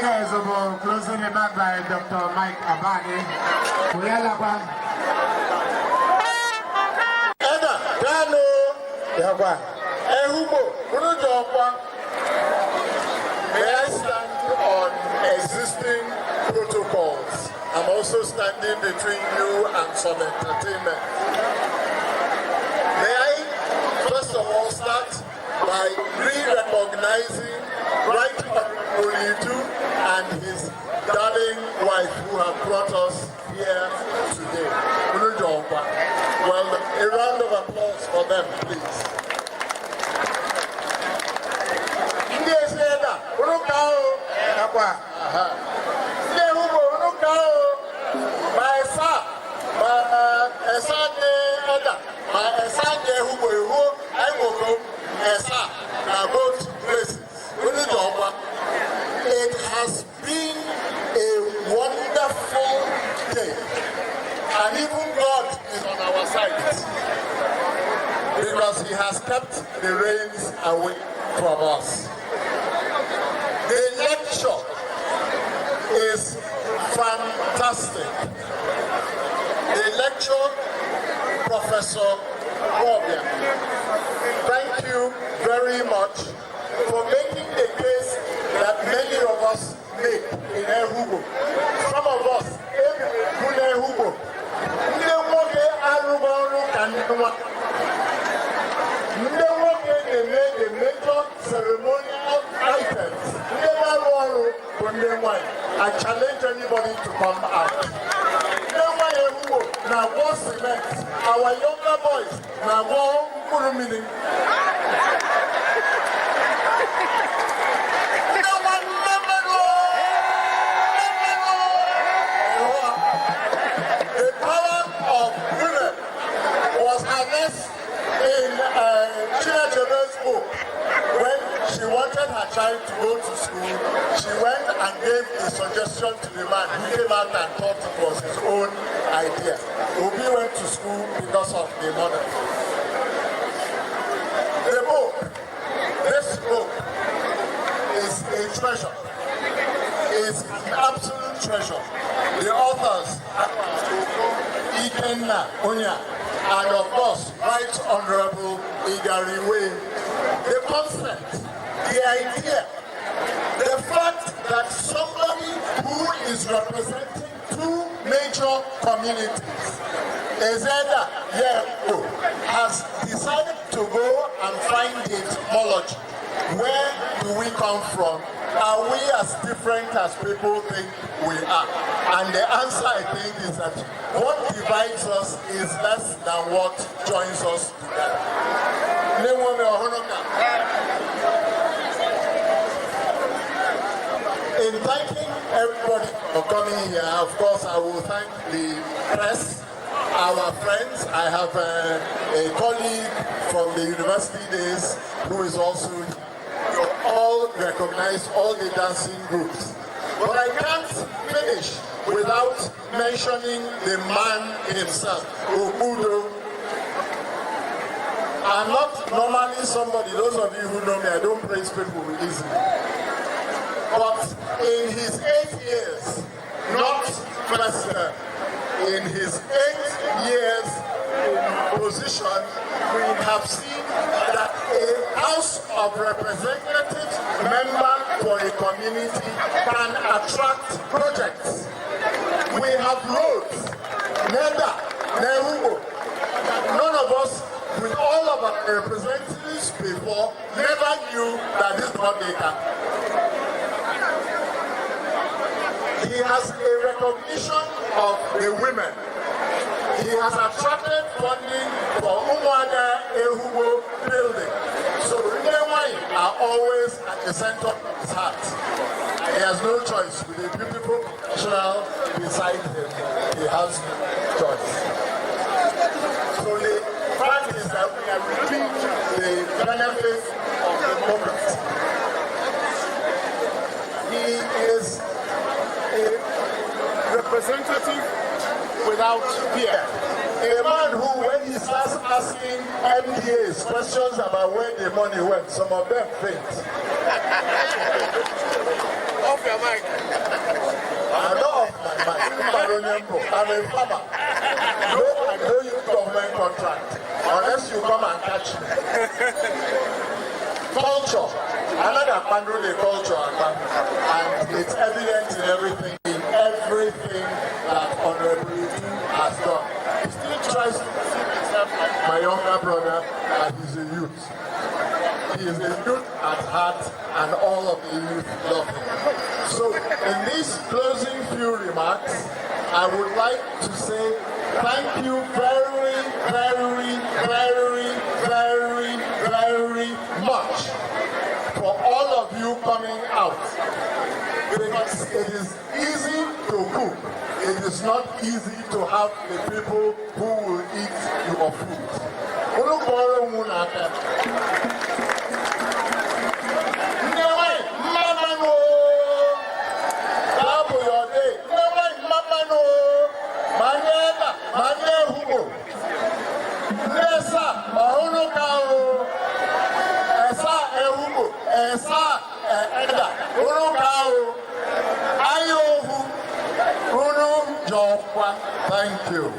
guys will closing remark by Dr. Mike Abani. Edda, Gano, Yagwa, Ehubo, Urujokwa. May I stand on existing protocols? I'm also standing between you and some entertainment. May I, first of all, start by re-recognizing Right Honorable Idu and his darling wife who have brought us here today. Well, a round of applause for them, please. It has been a wonderful day, and even God is on our side because He has kept the rains away from us. The lecture is fantastic. The lecture, Professor Robia, thank you very much for making the case that many of us make in Ehugo. Some of us, in Ehugo, they made the major ceremonial items. I challenge anybody to come out. Now, what cement? Our younger boys, now what meaning? The power of women was harnessed in China's book. When she wanted her child to go to school, she went and gave the suggestion to the man who came out and thought it was his own idea. Obi went to school because of the mother. The book, this book, is a treasure. It's an absolute treasure. The authors are Ikenna Onya and of course Right Honorable Igariwey. The concept, the idea, the fact that somebody who is representing two major communities, Edda has decided to go and find the etymology. Where do we come from? Are we as different as people think we are? And the answer, I think, is that what divides us is less than what joins us together. In thanking everybody for coming here, of course, I will thank the press, our friends. I have a colleague from the university days who is also here. You all recognize all the dancing groups. But I can't finish without mentioning the man himself, Okpudo. I'm not normally somebody, those of you who know me, I don't praise people easily. But in his 8 years, not first term, in his 8 years in position, we have seen that a House of Representatives member for a community can attract projects. We have roads, Edda, Nehugo. None of us, with all of our representatives before, never knew that this is what they can. He has a recognition of the women. He has attracted funding for Umuada Ehugo building. So Newai are always at the center of his heart. He has no choice. With a beautiful professional beside him, he has no choice. So the fact is that we are reaping the benefits of the moment. He is a representative without fear. A man who, when he starts asking MDAs questions about where the money went, some of them faint. Off your mic. I'm not off my mic. I'm a farmer. No, I don't use government contract unless you come and catch me. Culture. Another pandro the culture, and it's evident in everything that Honorable has done. He still tries to see himself like my younger brother, and he's a youth. He is a youth at heart, and all of the youth love him. So, in these closing few remarks, I would like to say thank you very, very, very, very, very much for all of you coming out. Because it is easy to cook. It is not easy to have the people who will eat your food. Edda, thank you.